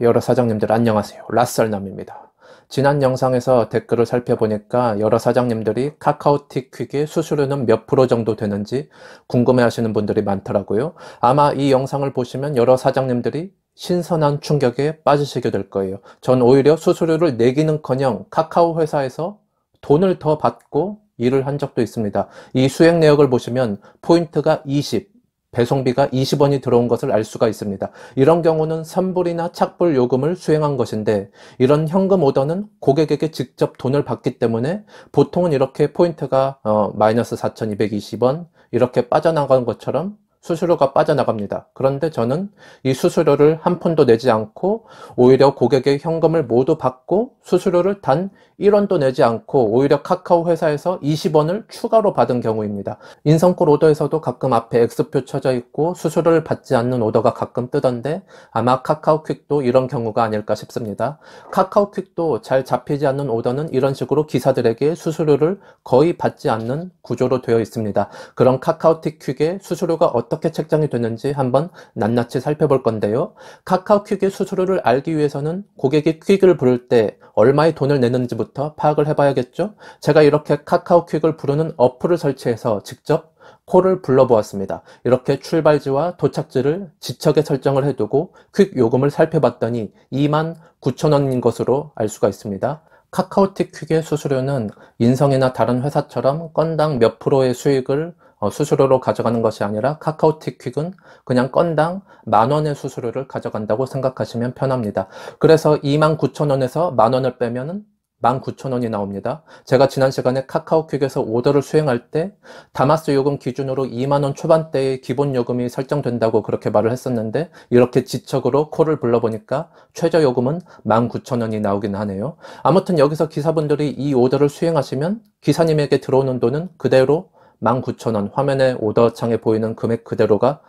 여러 사장님들 안녕하세요. 라썰남입니다. 지난 영상에서 댓글을 살펴보니까 여러 사장님들이 카카오틱 퀵의 수수료는 몇 프로 정도 되는지 궁금해하시는 분들이 많더라고요. 아마 이 영상을 보시면 여러 사장님들이 신선한 충격에 빠지시게 될 거예요. 전 오히려 수수료를 내기는커녕 카카오 회사에서 돈을 더 받고 일을 한 적도 있습니다. 이 수행 내역을 보시면 포인트가 20, 배송비가 20원이 들어온 것을 알 수가 있습니다. 이런 경우는 선불이나 착불 요금을 수행한 것인데, 이런 현금 오더는 고객에게 직접 돈을 받기 때문에 보통은 이렇게 포인트가 마이너스 4,220원 이렇게 빠져나간 것처럼 수수료가 빠져나갑니다. 그런데 저는 이 수수료를 한 푼도 내지 않고 오히려 고객의 현금을 모두 받고 수수료를 단 1원도 내지 않고 오히려 카카오 회사에서 20원을 추가로 받은 경우입니다. 인성콜 오더에서도 가끔 앞에 X표 쳐져 있고 수수료를 받지 않는 오더가 가끔 뜨던데, 아마 카카오퀵도 이런 경우가 아닐까 싶습니다. 카카오퀵도 잘 잡히지 않는 오더는 이런 식으로 기사들에게 수수료를 거의 받지 않는 구조로 되어 있습니다. 그럼 카카오틱 퀵의 수수료가 어떻게 책정이 되는지 한번 낱낱이 살펴볼 건데요. 카카오퀵의 수수료를 알기 위해서는 고객이 퀵을 부를 때 얼마의 돈을 내는지부터 파악을 해봐야겠죠. 제가 이렇게 카카오퀵을 부르는 어플을 설치해서 직접 콜을 불러보았습니다. 이렇게 출발지와 도착지를 지척에 설정을 해두고 퀵 요금을 살펴봤더니 29,000원인 것으로 알 수가 있습니다. 카카오틱 퀵의 수수료는 인성이나 다른 회사처럼 건당 몇 프로의 수익을 수수료로 가져가는 것이 아니라 카카오틱 퀵은 그냥 건당 10,000원의 수수료를 가져간다고 생각하시면 편합니다. 그래서 29,000원에서 10,000원을 빼면은 19,000원이 나옵니다. 제가 지난 시간에 카카오퀵에서 오더를 수행할 때 다마스 요금 기준으로 20,000원 초반대의 기본 요금이 설정된다고 그렇게 말을 했었는데, 이렇게 지척으로 콜을 불러보니까 최저 요금은 19,000원이 나오긴 하네요. 아무튼 여기서 기사분들이 이 오더를 수행하시면 기사님에게 들어오는 돈은 그대로 19,000원, 화면에 오더창에 보이는 금액 그대로가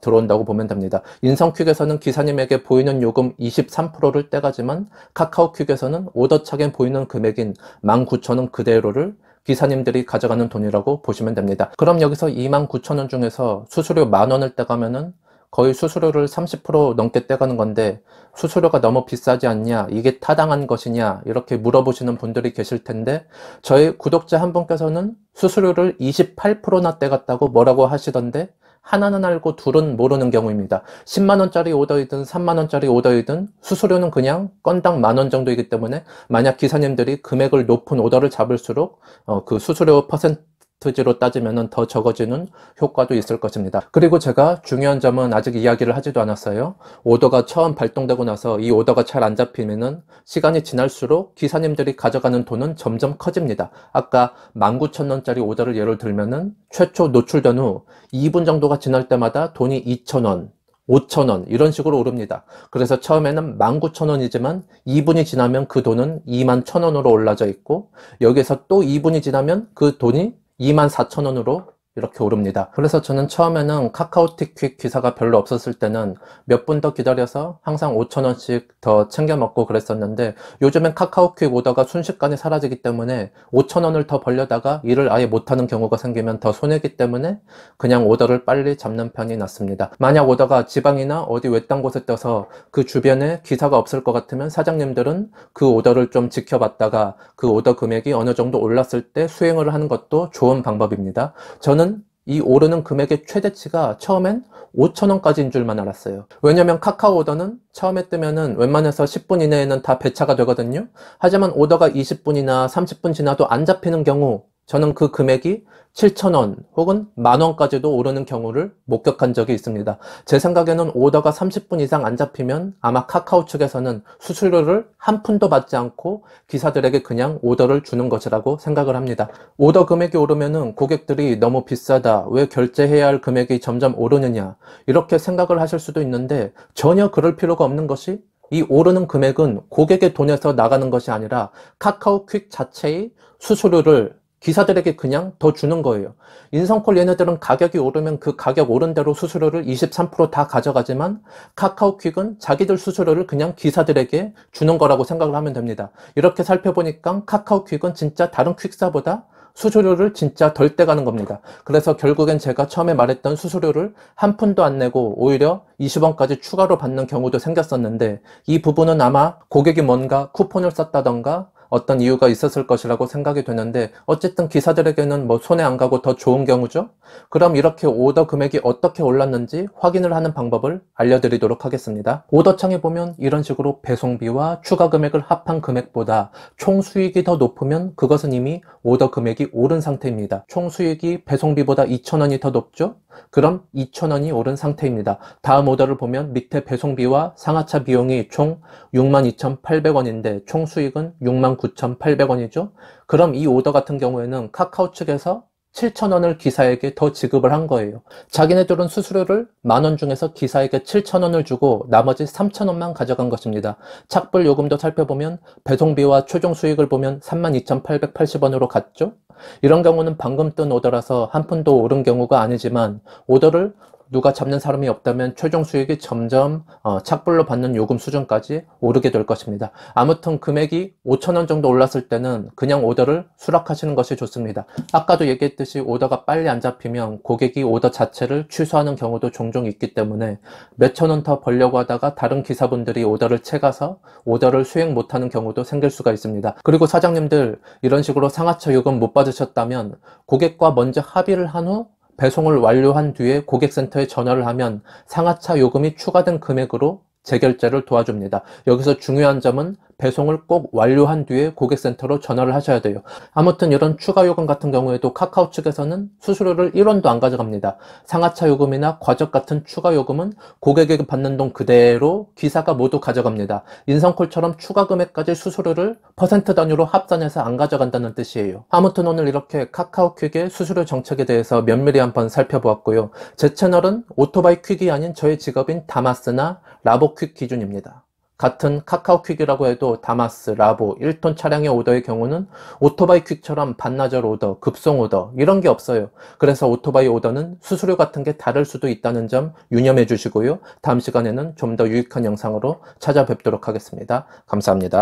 들어온다고 보면 됩니다. 인성퀵에서는 기사님에게 보이는 요금 23%를 떼가지만 카카오퀵에서는 오더창에 보이는 금액인 19,000원 그대로를 기사님들이 가져가는 돈이라고 보시면 됩니다. 그럼 여기서 29,000원 중에서 수수료 10,000원을 떼가면은 거의 수수료를 30% 넘게 떼가는 건데, 수수료가 너무 비싸지 않냐, 이게 타당한 것이냐, 이렇게 물어보시는 분들이 계실 텐데, 저희 구독자 한 분께서는 수수료를 28%나 떼갔다고 뭐라고 하시던데, 하나는 알고 둘은 모르는 경우입니다. 10만원짜리 오더이든 3만원짜리 오더이든 수수료는 그냥 건당 10,000원 정도이기 때문에, 만약 기사님들이 금액을 높은 오더를 잡을수록 그 수수료 퍼센트지로 따지면 더 적어지는 효과도 있을 것입니다. 그리고 제가 중요한 점은 아직 이야기를 하지도 않았어요. 오더가 처음 발동되고 나서 이 오더가 잘 안 잡히면은 시간이 지날수록 기사님들이 가져가는 돈은 점점 커집니다. 아까 19,000원짜리 오더를 예를 들면은 최초 노출된 후 2분 정도가 지날 때마다 돈이 2,000원, 5,000원 이런 식으로 오릅니다. 그래서 처음에는 19,000원이지만 2분이 지나면 그 돈은 21,000원으로 올라져 있고, 여기서 또 2분이 지나면 그 돈이 24,000원으로 이렇게 오릅니다. 그래서 저는 처음에는 카카오틱 퀵 기사가 별로 없었을 때는 몇 분 더 기다려서 항상 5,000원씩 더 챙겨 먹고 그랬었는데, 요즘엔 카카오퀵 오더가 순식간에 사라지기 때문에 5,000원을 더 벌려다가 일을 아예 못하는 경우가 생기면 더 손해기 때문에 그냥 오더를 빨리 잡는 편이 낫습니다. 만약 오더가 지방이나 어디 외딴 곳에 떠서 그 주변에 기사가 없을 것 같으면 사장님들은 그 오더를 좀 지켜봤다가 그 오더 금액이 어느 정도 올랐을 때 수행을 하는 것도 좋은 방법입니다. 저는 이 오르는 금액의 최대치가 처음엔 5,000원까지인 줄만 알았어요. 왜냐면 카카오 오더는 처음에 뜨면은 웬만해서 10분 이내에는 다 배차가 되거든요. 하지만 오더가 20분이나 30분 지나도 안 잡히는 경우, 저는 그 금액이 7,000원 혹은 10,000원까지도 오르는 경우를 목격한 적이 있습니다. 제 생각에는 오더가 30분 이상 안 잡히면 아마 카카오 측에서는 수수료를 한 푼도 받지 않고 기사들에게 그냥 오더를 주는 것이라고 생각을 합니다. 오더 금액이 오르면은 고객들이 너무 비싸다, 왜 결제해야 할 금액이 점점 오르느냐, 이렇게 생각을 하실 수도 있는데, 전혀 그럴 필요가 없는 것이, 이 오르는 금액은 고객의 돈에서 나가는 것이 아니라 카카오퀵 자체의 수수료를 기사들에게 그냥 더 주는 거예요. 인성콜 얘네들은 가격이 오르면 그 가격 오른 대로 수수료를 23%다 가져가지만, 카카오퀵은 자기들 수수료를 그냥 기사들에게 주는 거라고 생각을 하면 됩니다. 이렇게 살펴보니까 카카오퀵은 진짜 다른 퀵사보다 수수료를 진짜 덜 떼가는 겁니다. 그래서 결국엔 제가 처음에 말했던 수수료를 한 푼도 안 내고 오히려 20원까지 추가로 받는 경우도 생겼었는데, 이 부분은 아마 고객이 뭔가 쿠폰을 썼다던가 어떤 이유가 있었을 것이라고 생각이 되는데, 어쨌든 기사들에게는 뭐 손해 안 가고 더 좋은 경우죠. 그럼 이렇게 오더 금액이 어떻게 올랐는지 확인을 하는 방법을 알려드리도록 하겠습니다. 오더창에 보면 이런 식으로 배송비와 추가 금액을 합한 금액보다 총 수익이 더 높으면 그것은 이미 오더 금액이 오른 상태입니다. 총 수익이 배송비보다 2,000원이 더 높죠? 그럼 2,000원이 오른 상태입니다. 다음 오더를 보면 밑에 배송비와 상하차 비용이 총 62,800원인데 총 수익은 69,800원이죠. 그럼 이 오더 같은 경우에는 카카오 측에서 7,000원을 기사에게 더 지급을 한 거예요. 자기네들은 수수료를 10,000원 중에서 기사에게 7,000원을 주고 나머지 3,000원만 가져간 것입니다. 착불 요금도 살펴보면 배송비와 최종 수익을 보면 32,880원으로 갔죠. 이런 경우는 방금 뜬 오더라서 한 푼도 오른 경우가 아니지만, 오더를 누가 잡는 사람이 없다면 최종 수익이 점점 착불로 받는 요금 수준까지 오르게 될 것입니다. 아무튼 금액이 5,000원 정도 올랐을 때는 그냥 오더를 수락하시는 것이 좋습니다. 아까도 얘기했듯이 오더가 빨리 안 잡히면 고객이 오더 자체를 취소하는 경우도 종종 있기 때문에 몇천 원 더 벌려고 하다가 다른 기사분들이 오더를 채가서 오더를 수행 못하는 경우도 생길 수가 있습니다. 그리고 사장님들, 이런 식으로 상하차 요금 못 받으셨다면 고객과 먼저 합의를 한 후 배송을 완료한 뒤에 고객센터에 전화를 하면 상하차 요금이 추가된 금액으로 재결제를 도와줍니다. 여기서 중요한 점은 배송을 꼭 완료한 뒤에 고객센터로 전화를 하셔야 돼요. 아무튼 이런 추가 요금 같은 경우에도 카카오 측에서는 수수료를 1원도 안 가져갑니다. 상하차 요금이나 과적 같은 추가 요금은 고객에게 받는 돈 그대로 기사가 모두 가져갑니다. 인성콜처럼 추가 금액까지 수수료를 퍼센트 단위로 합산해서 안 가져간다는 뜻이에요. 아무튼 오늘 이렇게 카카오 퀵의 수수료 정책에 대해서 면밀히 한번 살펴보았고요. 제 채널은 오토바이 퀵이 아닌 저의 직업인 다마스나 라보 퀵 기준입니다. 같은 카카오 퀵이라고 해도 다마스, 라보, 1톤 차량의 오더의 경우는 오토바이 퀵처럼 반나절 오더, 급송 오더 이런 게 없어요. 그래서 오토바이 오더는 수수료 같은 게 다를 수도 있다는 점 유념해 주시고요. 다음 시간에는 좀 더 유익한 영상으로 찾아뵙도록 하겠습니다. 감사합니다.